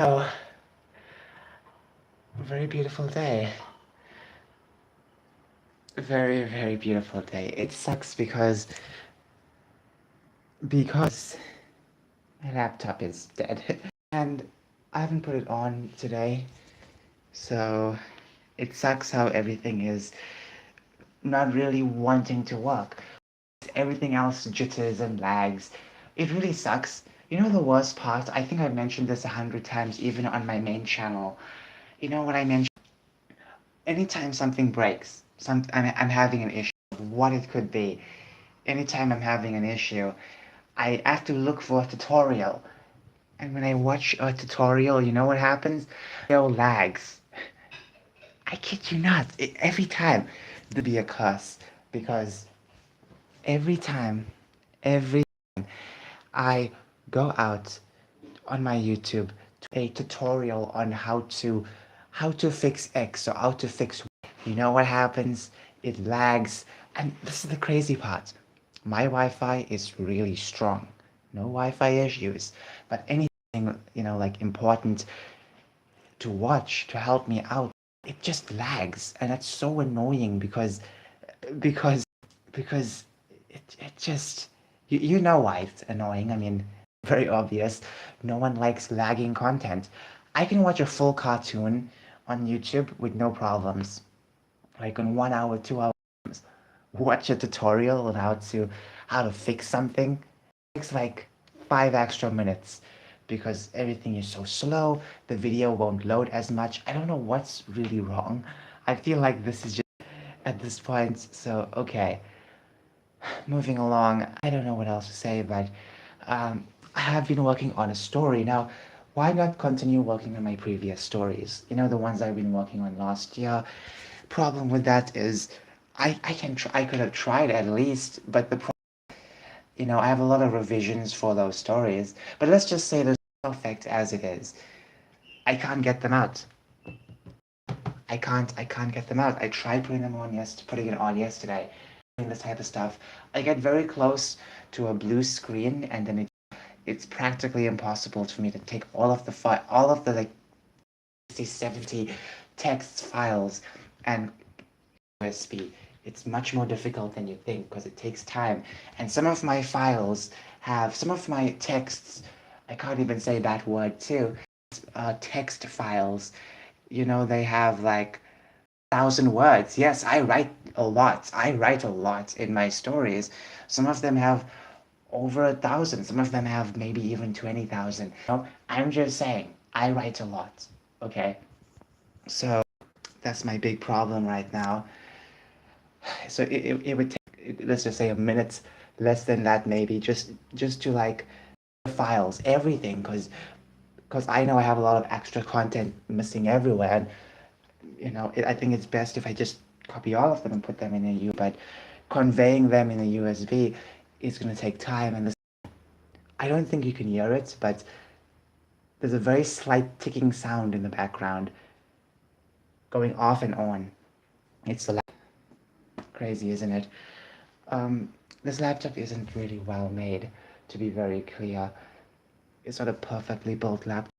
Oh, very beautiful day. Very, very beautiful day. It sucks because my laptop is dead. And I haven't put it on today. So it sucks how everything is not really wanting to work. Everything else jitters and lags. It really sucks. You know the worst part? I think I've mentioned this 100 times even on my main channel. You know what I mentioned? Anytime something breaks, I'm having an issue, what it could be. Anytime I'm having an issue, I have to look for a tutorial. And when I watch a tutorial, you know what happens? Video lags. I kid you not. Every time there'll be a curse because every time, every I go out on my YouTube to a tutorial on how to fix X or how to fix Y. You know what happens? It lags. And this is the crazy part. My Wi-Fi is really strong. No Wi-Fi issues. But anything, like important to watch to help me out, it just lags. And that's so annoying because because it just you know why it's annoying. I mean, very obvious. No one likes lagging content. I can watch a full cartoon on YouTube with no problems. Like in 1 hour, 2 hours. Watch a tutorial on how to fix something. It takes like 5 extra minutes because everything is so slow. The video won't load as much. I don't know what's really wrong. I feel like this is just at this point. So okay, moving along, I don't know what else to say, but I have been working on a story. Now, why not continue working on my previous stories? You know, the ones I've been working on last year. Problem with that is I could have tried at least, but I have a lot of revisions for those stories. But let's just say they're perfect as it is. I can't get them out. I can't get them out. I tried putting it on yesterday. Doing this type of stuff. I get very close to a blue screen and then it's practically impossible for me to take all of the like 60, 70 text files and USB. It's much more difficult than you think because it takes time. And some of my texts, I can't even say that word too, text files, they have like 1,000 words. Yes, I write a lot. I write a lot in my stories. Some of them have over 1,000. Some of them have maybe even 20,000. I'm just saying, I write a lot. Okay, so that's my big problem right now. So it would take, let's just say a minute, less than that maybe, just to like files, everything, because I know I have a lot of extra content missing everywhere, and I think it's best if I just copy all of them and put them in a U. But conveying them in a USB is going to take time, and I don't think you can hear it, but there's a very slight ticking sound in the background, going off and on. It's so crazy, isn't it? This laptop isn't really well made, to be very clear. It's not a perfectly built laptop.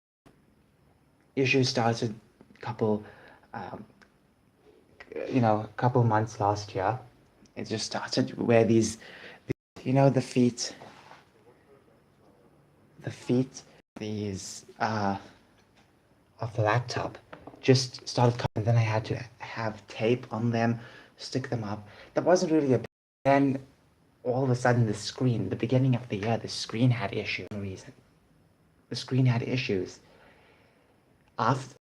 Issue started couple, um, couple months last year. It just started where the feet, these of the laptop just started coming. And then I had to have tape on them, stick them up. That wasn't really a. Then all of a sudden, the beginning of the year, the screen had issues for no reason. The screen had issues. Half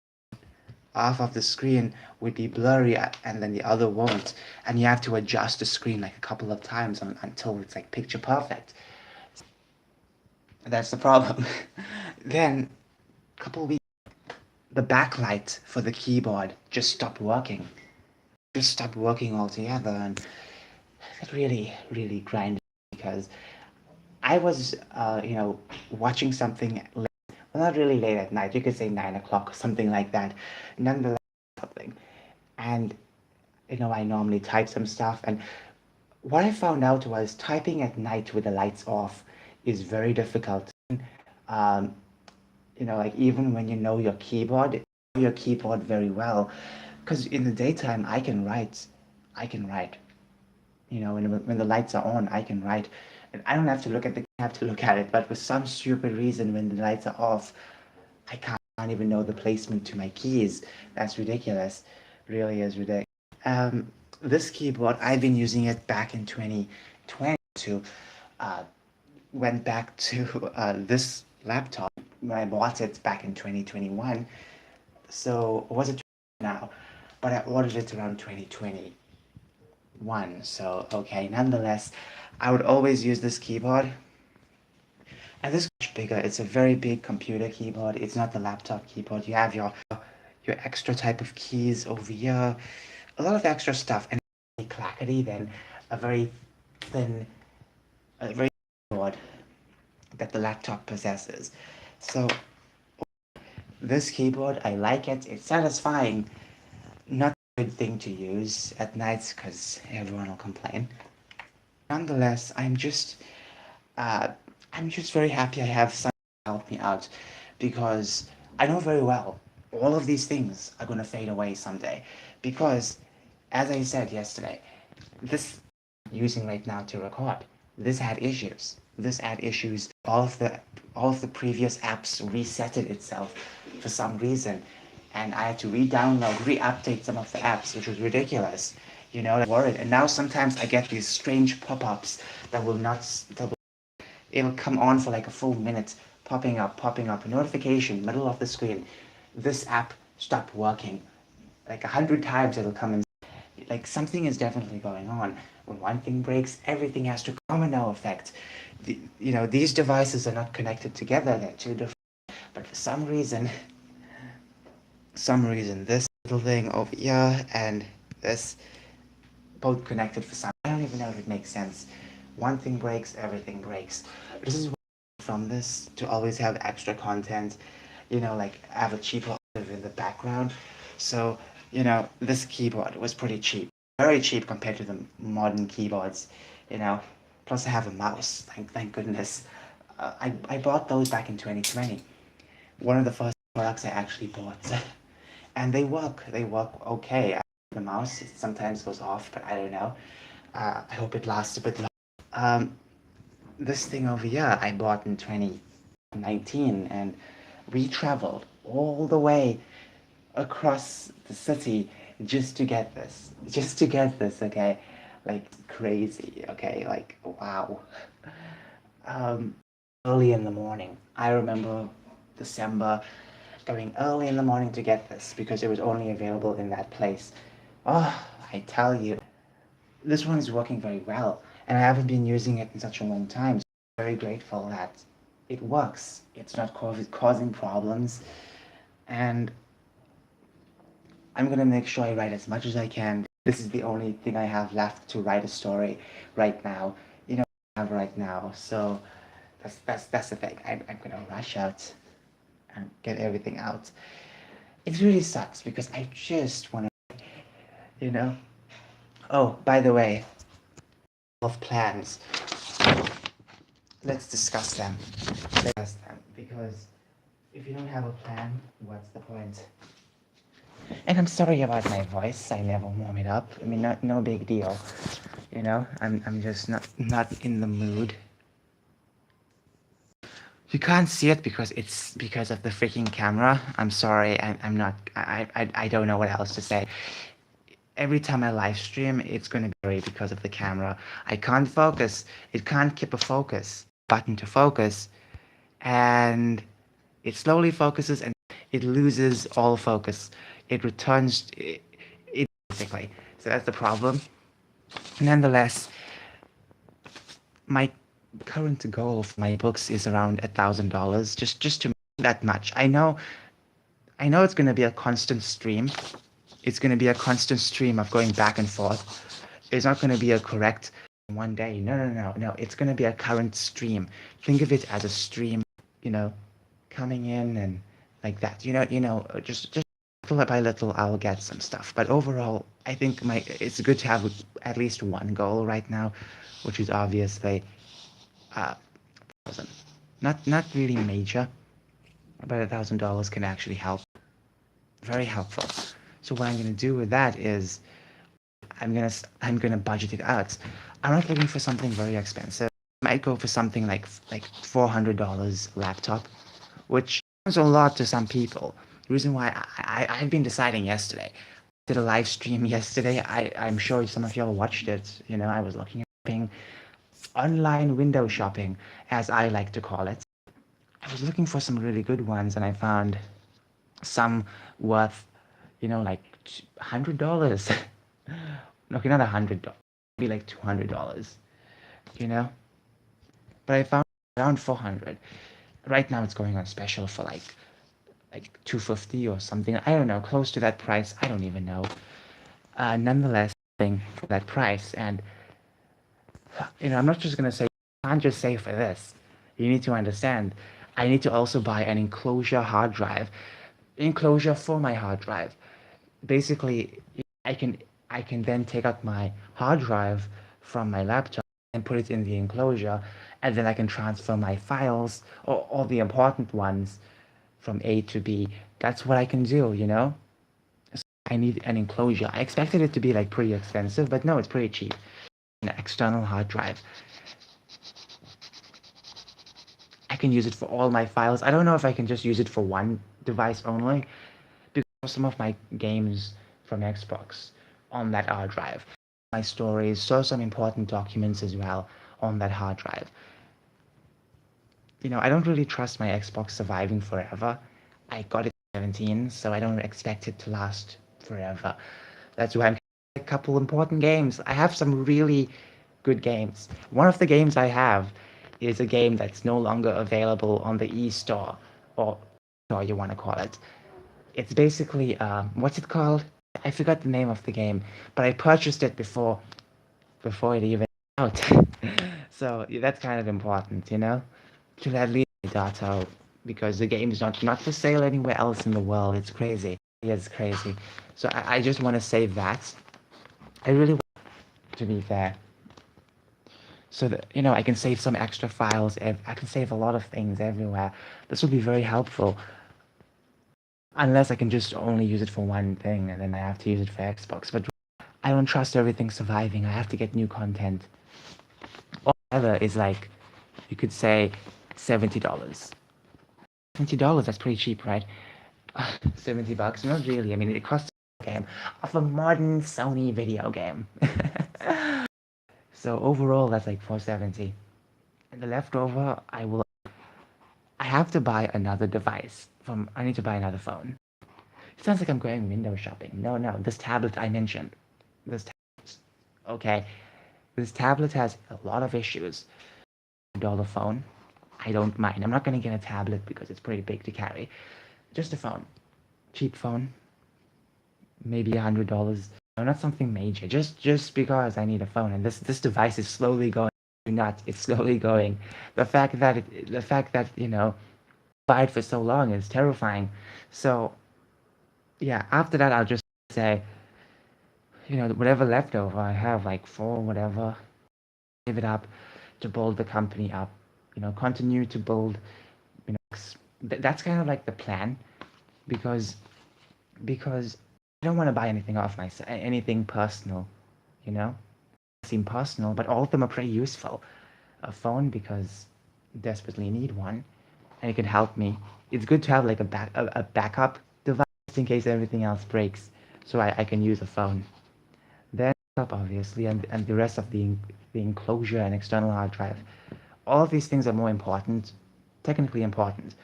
half of the screen would be blurry and then the other won't, and you have to adjust the screen like a couple of times until it's like picture perfect. That's the problem. Then a couple of weeks, the backlight for the keyboard just stopped working. Just stopped working altogether, and that really, really grinded because I was, watching something late, well, not really late at night. You could say 9 o'clock or something like that. Nonetheless, something, and I normally type some stuff, and what I found out was typing at night with the lights off is very difficult. Um, Like even when you know your keyboard very well, because in the daytime I can write. When the lights are on, I can write, and I don't have to look at the have to look at it. But for some stupid reason, when the lights are off, I can't even know the placement to my keys. That's ridiculous. Really is ridiculous. This keyboard, I've been using it back in 2020 to uh, went back to this laptop when I bought it back in 2021. So, was it now? But I ordered it around 2021. So, okay, nonetheless, I would always use this keyboard. And this is much bigger. It's a very big computer keyboard. It's not the laptop keyboard. You have your extra type of keys over here, a lot of extra stuff, and it's clackety than a very thin, a very keyboard that the laptop possesses. So this keyboard, I like it. It's satisfying. Not a good thing to use at nights because everyone will complain. Nonetheless, uh, I'm just very happy I have someone to help me out because I know very well all of these things are going to fade away someday. Because, as I said yesterday, this using right now to record, this had issues. This had issues. All of the previous apps resetted itself for some reason, and I had to re-download, re-update some of the apps, which was ridiculous. Worried. And now sometimes I get these strange pop-ups that will not that it'll come on for like a full minute, popping up, a notification, middle of the screen. This app stopped working. Like 100 times it'll come in. Like something is definitely going on. When one thing breaks, everything has to domino effect. These devices are not connected together. They're two different. But for some reason, this little thing over here and this both connected for some. I don't even know if it makes sense. One thing breaks, everything breaks. This is from this to always have extra content, like have a cheaper in the background. So, this keyboard was pretty cheap, very cheap compared to the modern keyboards, you know. Plus, I have a mouse. Thank goodness. I bought those back in 2020. One of the first products I actually bought, and they work. They work okay. The mouse sometimes goes off, but I don't know. I hope it lasts a bit long. Um, this thing over here I bought in 2019, and we traveled all the way across the city just to get this, okay? Like crazy, okay? Like wow. Um, Early in the morning. I remember December going early in the morning to get this because it was only available in that place. Oh, I tell you, this one is working very well, and I haven't been using it in such a long time. So I'm very grateful that it works. It's not causing problems, and I'm gonna make sure I write as much as I can. This is the only thing I have left to write a story right now. I have right now. So that's the thing. I'm gonna rush out and get everything out. It really sucks because I just wanna, you know. Oh, by the way, of plans. Let's discuss them. Because if you don't have a plan, what's the point? And I'm sorry about my voice. I never warm it up. I mean, no big deal. I'm just not in the mood. You can't see it because it's because of the freaking camera. I'm sorry. I'm not. I don't know what else to say. Every time I live stream, it's gonna be blurry because of the camera. I can't focus. It can't keep a focus button to focus, and it slowly focuses and it loses all focus. It returns it basically. So that's the problem. Nonetheless, my current goal for my books is around $1,000. Just to make that much. I know it's gonna be a constant stream. It's gonna be a constant stream of going back and forth. It's not gonna be a correct one day. No. It's gonna be a current stream. Think of it as a stream, you know, coming in and like that. Just little by little, I'll get some stuff. But overall, I think it's good to have at least one goal right now, which is obviously uh, not really major. but $1,000 can actually help. Very helpful. So what I'm gonna do with that is I'm gonna budget it out. I'm not looking for something very expensive. I might go for something like $400 laptop, which sounds a lot to some people. The reason why I've been deciding yesterday. Did a live stream yesterday. I'm sure some of y'all watched it. I was looking at shopping, online window shopping, as I like to call it. I was looking for some really good ones, and I found some worth, like $100. Okay, not $100, maybe like $200. You know, but I found around 400. Right now, it's going on special for like 250 or something. I don't know, close to that price. I don't even know. Nonetheless, thing for that price, and I'm not just gonna say you can't just say for this. You need to understand. I need to also buy an enclosure hard drive, enclosure for my hard drive. Basically, I can I can then take out my hard drive from my laptop and put it in the enclosure, and then I can transfer my files or all the important ones from A to B. That's what I can do. I need an enclosure. I expected it to be like pretty expensive, but no, it's pretty cheap. An external hard drive. I can use it for all my files. I don't know if I can just use it for one device only, because some of my games from Xbox on that hard drive, my stories, so some important documents as well on that hard drive. I don't really trust my Xbox surviving forever. I got it at 17, so I don't expect it to last forever. That's why I'm a couple important games. I have some really good games. One of the games I have is a game that's no longer available on the e-store, or store you want to call it. It's basically what's it called? I forgot the name of the game, but I purchased it before it even out. So yeah, that's kind of important. To at least data, because the game is not for sale anywhere else in the world. It's crazy. It's crazy. So I just want to save that. I really want to be fair. So that I can save some extra files. I can save a lot of things everywhere. This will be very helpful. Unless I can just only use it for one thing, and then I have to use it for Xbox. But I don't trust everything surviving. I have to get new content. Altogether is like, you could say, $70. $70, that's pretty cheap, right? $70. Not really. I mean, it costs a game of a modern Sony video game. So overall, that's like 470. And the leftover, I have to buy another device. I need to buy another phone. It sounds like I'm going window shopping. No, no, this tablet I mentioned. This tablet, okay. This tablet has a lot of issues. $1 phone, I don't mind. I'm not gonna get a tablet because it's pretty big to carry. Just a phone, cheap phone, maybe $100. No, not something major. Just because I need a phone, and this device is slowly going nuts. It's slowly going. The fact that buy it for so long is terrifying. So yeah, after that I'll just say, whatever leftover I have, like for whatever, give it up to build the company up. Continue to build. That's kind of like the plan, because I don't want to buy anything off anything personal. You know, seem personal, but all of them are pretty useful. A phone because I desperately need one, and it can help me. It's good to have like a backup device in case everything else breaks, so I can use a phone. Then up obviously, and the rest of the enclosure and external hard drive. All of these things are more important, technically important.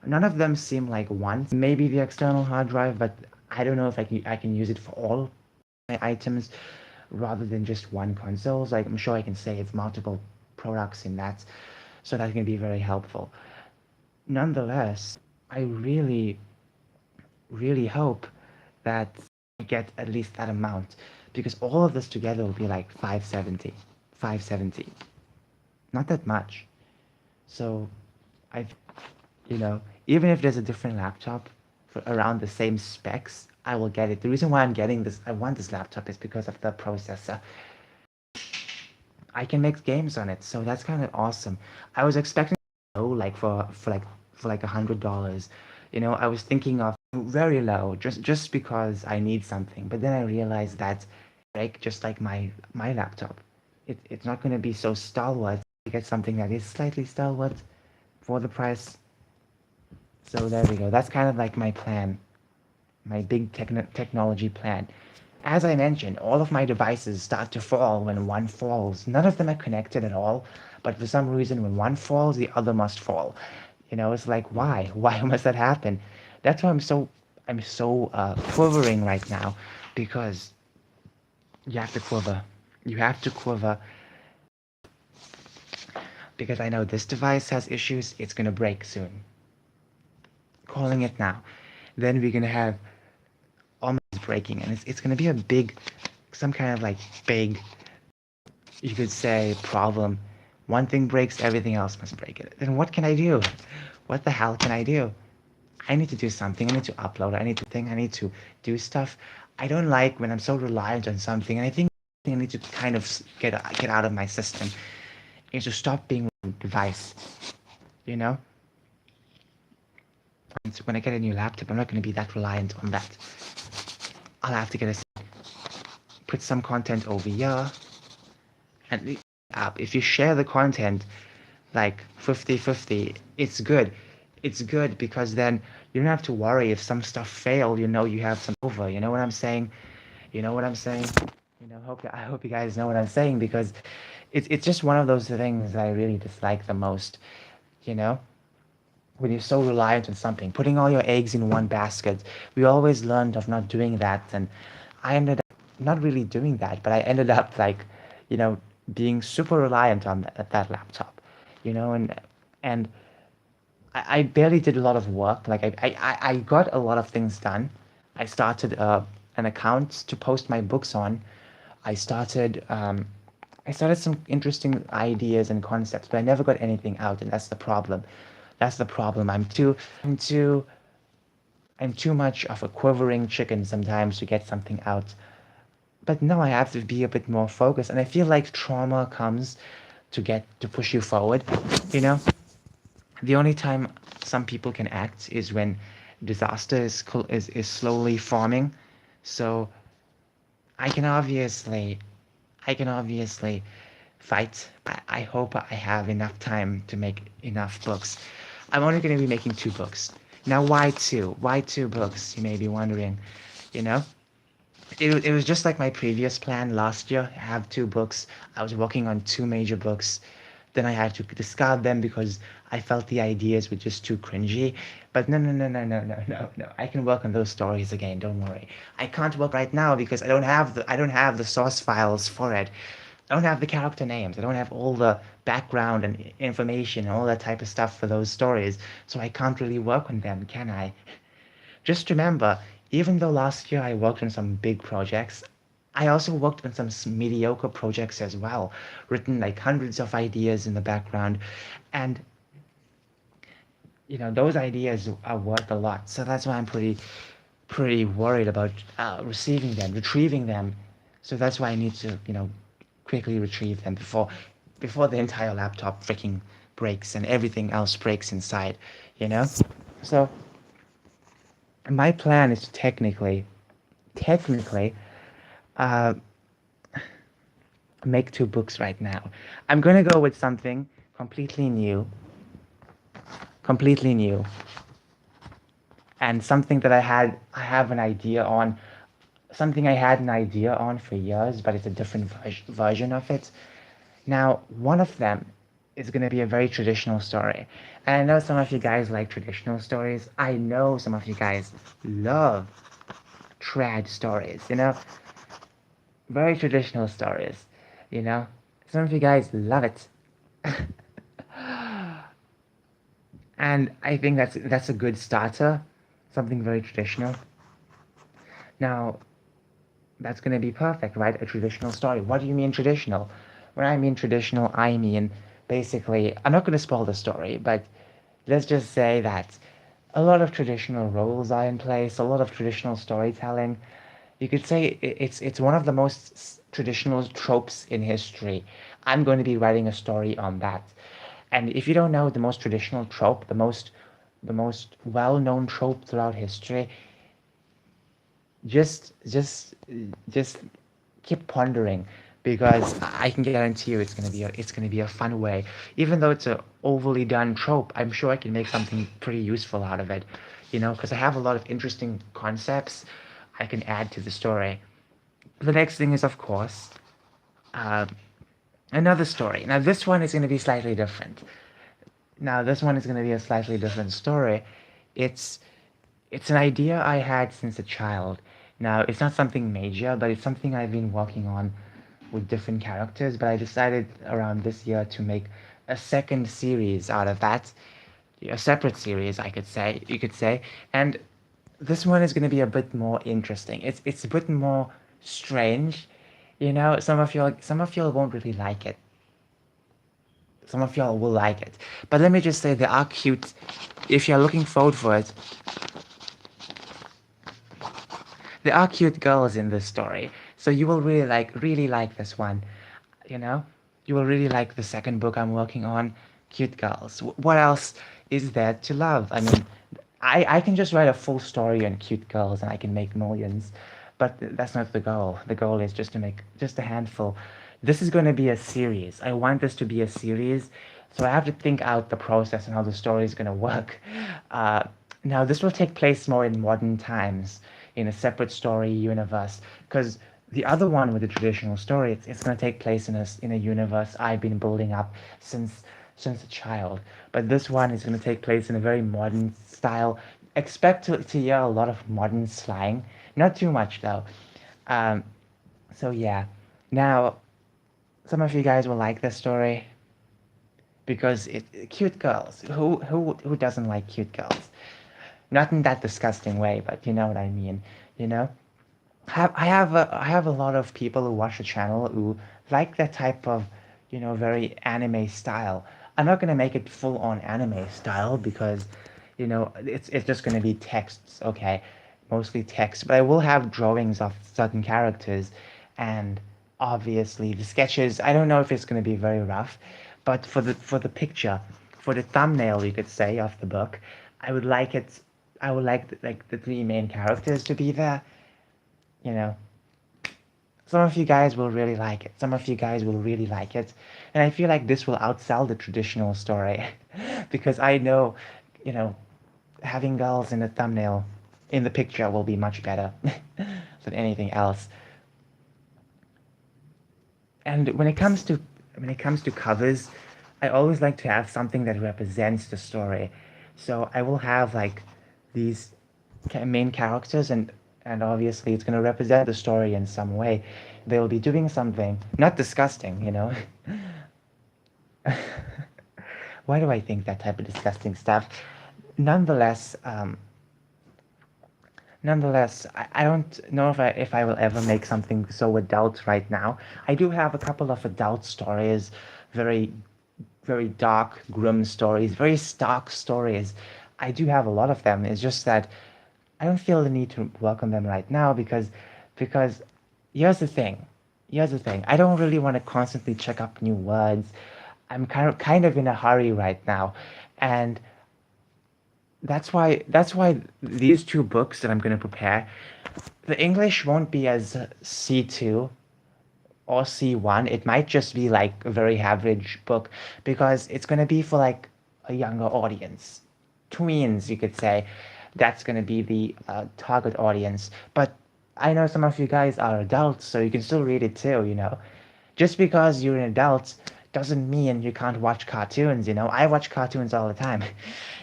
None of them seem like one. Maybe the external hard drive, but I don't know if I can use it for all my items rather than just one console. So I'm sure I can say it's multiple products in that, so that can be very helpful. Nonetheless, I really, really hope that I get at least that amount, because all of this together will be like 570. 570. Not that much. So I, even if there's a different laptop for around the same specs, I will get it. The reason why I want this laptop is because of the processor. I can make games on it, so that's kind of awesome. I was expecting like for like for like $100. I was thinking of very low, just because I need something. But then I realized that break just like my laptop. It's not going to be so stalwart to get something that is slightly stalwart for the price. So there we go. That's kind of like my plan, my big technology plan. As I mentioned, all of my devices start to fall when one falls. None of them are connected at all, but for some reason, when one falls, the other must fall. It's like, why? Why must that happen? That's why I'm so quivering right now, because you have to quiver. You have to quiver because I know this device has issues. It's gonna break soon. Calling it now. Then we're gonna have almost breaking, and it's gonna be a big, some kind of like big, you could say, problem. One thing breaks, everything else must break it. Then what can I do? What the hell can I do? I need to do something. I need to upload. I need to do stuff. I don't like when I'm so reliant on something, and I think I need to kind of get out of my system. I need to stop being a device. You know. And so when I get a new laptop, I'm not going to be that reliant on that. I'll have to put some content over here, and the app. If you share the content like 50-50, it's good. It's good because then you don't have to worry if some stuff fail. You have some over. You know what I'm saying? You know what I'm saying? I hope you guys know what I'm saying, because it's just one of those things that I really dislike the most. You know, when you're so reliant on something, putting all your eggs in one basket. We always learned of not doing that, and I ended up not really doing that, but I ended up like, you know, being super reliant on that laptop. And I barely did a lot of work. Like I got a lot of things done. I started an account to post my books on. I started I started some interesting ideas and concepts, but I never got anything out, and that's the problem. That's the problem. I'm too I'm too much of a quivering chicken sometimes to get something out. But no, I have to be a bit more focused, and I feel like trauma comes to push you forward. You know, the only time some people can act is when disaster is slowly forming. So I can obviously I can obviously fight. I hope I have enough time to make enough books. I'm only going to be making 2 books. Now, why two? Why 2 books? You may be wondering. You know, it was just like my previous plan last year. I have 2 books. I was working on 2 major books. Then I had to discard them because I felt the ideas were just too cringy. But no, no, no, no, no, no, no, no. I can work on those stories again. Don't worry. I can't work right now because I don't have the source files for it. I don't have the character names. I don't have all the background and information and all that type of stuff for those stories. So I can't really work on them, can I? Just remember, even though last year I worked on some big projects, I also worked on some mediocre projects as well, written like hundreds of ideas in the background. And, those ideas are worth a lot. So that's why I'm pretty worried about receiving them, retrieving them. So that's why I need to, quickly retrieve them before the entire laptop freaking breaks and everything else breaks inside, you know? So my plan is to technically, uh, make 2 books right now. I'm gonna go with something completely new, completely new, and something that I have an idea on, something I had an idea on for years, but it's a different version of it. Now, one of them is going to be a very traditional story. And I know some of you guys like traditional stories. I know some of you guys love trad stories, very traditional stories, you know. Some of you guys love it. And I think that's a good starter, something very traditional. Now, that's going to be perfect, right? A traditional story. What do you mean traditional? When I mean traditional, I mean basically, I'm not going to spoil the story, but let's just say that a lot of traditional roles are in place, a lot of traditional storytelling. You could say it's one of the most traditional tropes in history. I'm going to be writing a story on that. And if you don't know the most traditional trope, the most the most well-known trope throughout history, just keep pondering, because I can guarantee you it's gonna be a fun way. Even though it's a overly done trope, I'm sure I can make something pretty useful out of it. Because I have a lot of interesting concepts I can add to the story. The next thing is, of course, uh, another story. Now this one is going to be slightly different. Now this one is going to be a slightly different story. It's it's an idea I had since a child. Now, it's not something major, but it's something I've been working on with different characters. But I decided around this year to make a second series out of that, a separate series, you could say. And this one is going to be a bit more interesting. It's a bit more strange. Some of y'all won't really like it. Some of y'all will like it. But let me just say, they are cute. If you're looking forward for it, there are cute girls in this story, so you will really like this one. You know, you will really like the second book I'm working on. Cute girls. What else is there to love? I mean, I can just write a full story on cute girls and I can make millions, but that's not the goal. The goal is just to make just a handful. This is going to be a series. I want this to be a series, so I have to think out the process and how the story is going to work. Uh, Now, this will take place more in modern times, in a separate story universe, because the other one with the traditional story, it's going to take place in a universe I've been building up since a child. But this one is going to take place in a very modern style. Expect to hear a lot of modern slang, not too much though. Um, so yeah, now some of you guys will like this story because cute girls. Who doesn't like cute girls? Not in that disgusting way, but you know what I mean. You know, I have a lot of people who watch the channel who like that type of, very anime style. I'm not gonna make it full on anime style because, it's just gonna be texts, okay, mostly text. But I will have drawings of certain characters, and obviously the sketches. I don't know if it's gonna be very rough, but for the picture, for the thumbnail, you could say, of the book, I would like it. I would like the three main characters to be there. You know, some of you guys will really like it. Some of you guys will really like it, and I feel like this will outsell the traditional story, because I know, you know, having girls in the thumbnail, in the picture, will be much better than anything else. And when it comes to covers, I always like to have something that represents the story. So I will have like these main characters, and obviously it's going to represent the story in some way. They'll be doing something not disgusting, Why do I think that type of disgusting stuff? Nonetheless, I don't know if I will ever make something so adult right now. I do have a couple of adult stories, very very dark, grim stories, very stark stories. I do have a lot of them. It's just that I don't feel the need to work on them right now, because here's the thing. Here's the thing. I don't really want to constantly check up new words. I'm kind of in a hurry right now, and that's why these two books that I'm going to prepare, the English won't be as C2 or C1. It might just be like a very average book, because it's going to be for like a younger audience. Tweens, you could say. That's going to be the target audience. But I know some of you guys are adults, so you can still read it too. Just because you're an adult doesn't mean you can't watch cartoons. I watch cartoons all the time,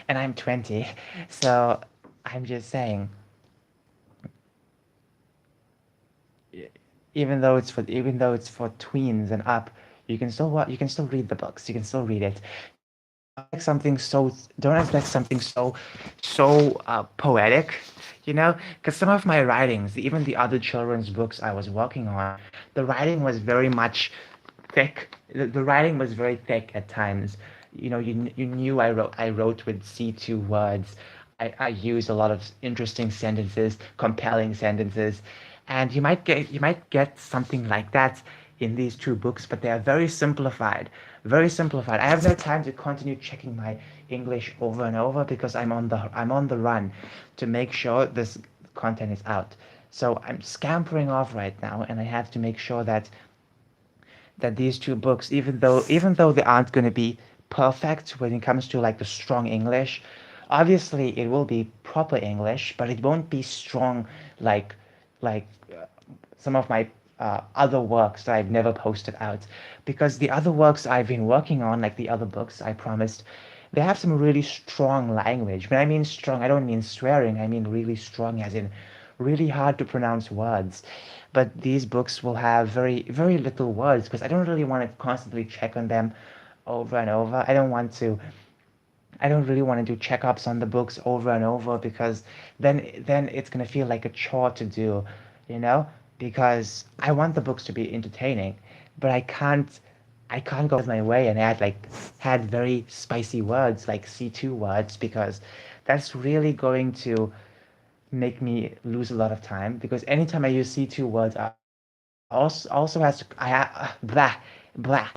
and I'm 20. So I'm just saying, even though it's for tweens and up, you can still read the books. You can still read it. Don't expect something so poetic, because some of my writings, even the other children's books I was working on, the writing was very much thick. The writing was very thick at times. You knew I wrote with C2 words. I used a lot of interesting sentences, compelling sentences, and you might get something like that in these two books, but they are very simplified, very simplified. I have no time to continue checking my English over and over because I'm on the run to make sure this content is out. So I'm scampering off right now, and I have to make sure that these two books, even though they aren't going to be perfect when it comes to like the strong English, obviously it will be proper English, but it won't be strong like like some of my other works that I've never posted out, because the other works I've been working on, like the other books I promised, they have some really strong language. When I mean strong, I don't mean swearing. I mean really strong, as in really hard to pronounce words. But these books will have very, very little words because I don't really want to constantly check on them over and over. I don't really want to do checkups on the books over and over because then it's gonna feel like a chore to do, you know? Because I want the books to be entertaining, but I can't go out of my way and had very spicy words like C2 words, because that's really going to make me lose a lot of time, because anytime I use C2 words, I also has to blah blah.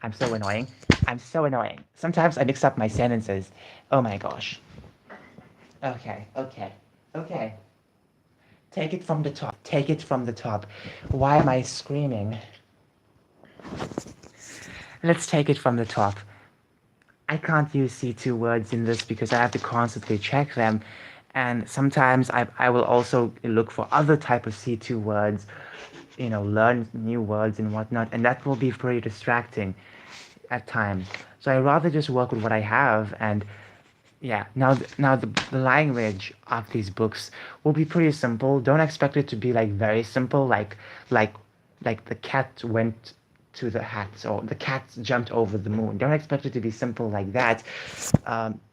I'm so annoying. I'm so annoying. Sometimes I mix up my sentences. Oh my gosh. Okay, okay, okay. Take it from the top. Take it from the top. Why am I screaming? Let's take it from the top. I can't use C2 words in this because I have to constantly check them. And sometimes I will also look for other type of C2 words, learn new words and whatnot, and that will be pretty distracting at times. So I rather just work with what I have. And yeah, now the language of these books will be pretty simple. Don't expect it to be like very simple, like like the cat went to the hat, or the cat jumped over the moon. Don't expect it to be simple like that.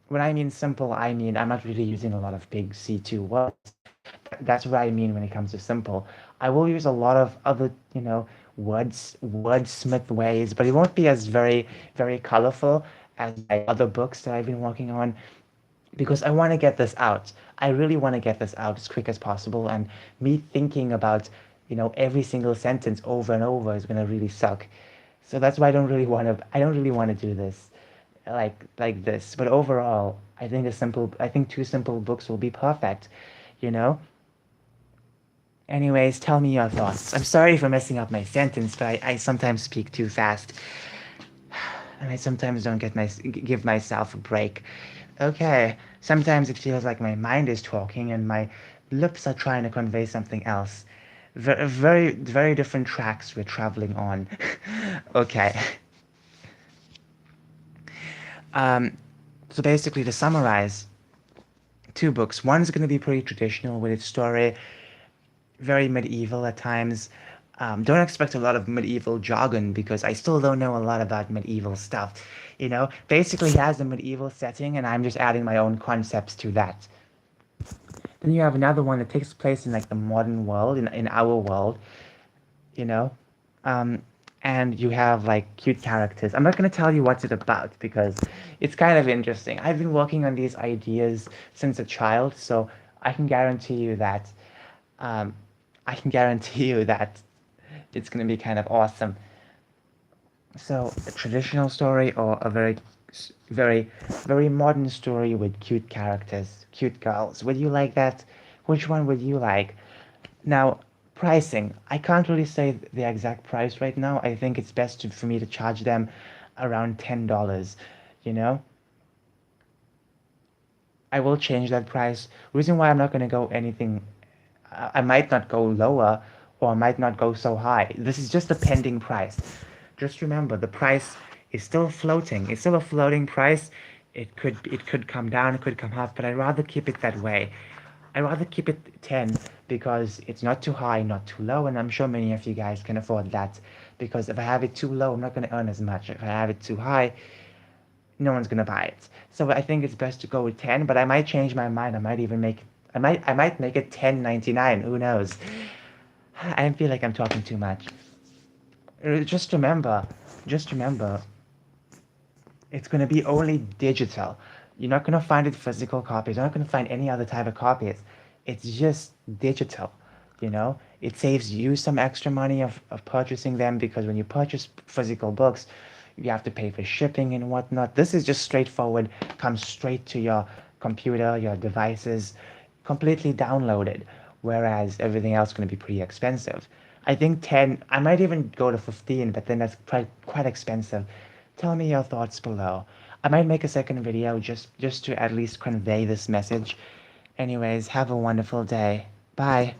When I mean simple, I mean I'm not really using a lot of big C2 words. That's what I mean when it comes to simple. I will use a lot of other, wordsmith ways, but it won't be as very, very colorful as my other books that I've been working on, because I want to get this out. I really want to get this out as quick as possible, and me thinking about, every single sentence over and over is gonna really suck. So that's why I don't really want to do this like this. But overall, I think two simple books will be perfect, you know? Anyways, tell me your thoughts. I'm sorry for messing up my sentence, but I sometimes speak too fast, and I sometimes don't give myself a break. Okay, sometimes it feels like my mind is talking and my lips are trying to convey something else. Very, very different tracks we're traveling on. Okay. Um, so basically, to summarize, two books. One's going to be pretty traditional with its story, very medieval at times. Don't expect a lot of medieval jargon because I still don't know a lot about medieval stuff. Basically has a medieval setting, and I'm just adding my own concepts to that. Then you have another one that takes place in like the modern world, in our world, you know, um, and you have like cute characters. I'm not gonna tell you what's it about because it's kind of interesting. I've been working on these ideas since a child, so I can guarantee you that um, I can guarantee you that it's gonna be kind of awesome. So a traditional story, or a very, very, very modern story with cute characters, cute girls. Would you like that? Which one would you like? Now, pricing. I can't really say the exact price right now. I think it's best for me to charge them around $10. You know, I will change that price. Reason why I'm not gonna go anything, I might not go lower, or I might not go so high. This is just a pending price. Just remember, the price is still floating. It's still a floating price. It could come down, it could come up, but I'd rather keep it that way. I'd rather keep it 10 because it's not too high, not too low, and I'm sure many of you guys can afford that. Because if I have it too low, I'm not going to earn as much. If I have it too high, no one's going to buy it. So I think it's best to go with 10, but I might change my mind. I might make it 10.99. Who knows? I feel like I'm talking too much. Just remember, just remember, it's going to be only digital. You're not going to find it physical copies. You're not going to find any other type of copies. It's just digital. It saves you some extra money of purchasing them, because when you purchase physical books, you have to pay for shipping and whatnot. This is just straightforward, comes straight to your computer, your devices, completely downloaded. Whereas everything else is going to be pretty expensive. I think 10, I might even go to 15, but then that's quite expensive. Tell me your thoughts below. I might make a second video just to at least convey this message. Anyways, have a wonderful day. Bye.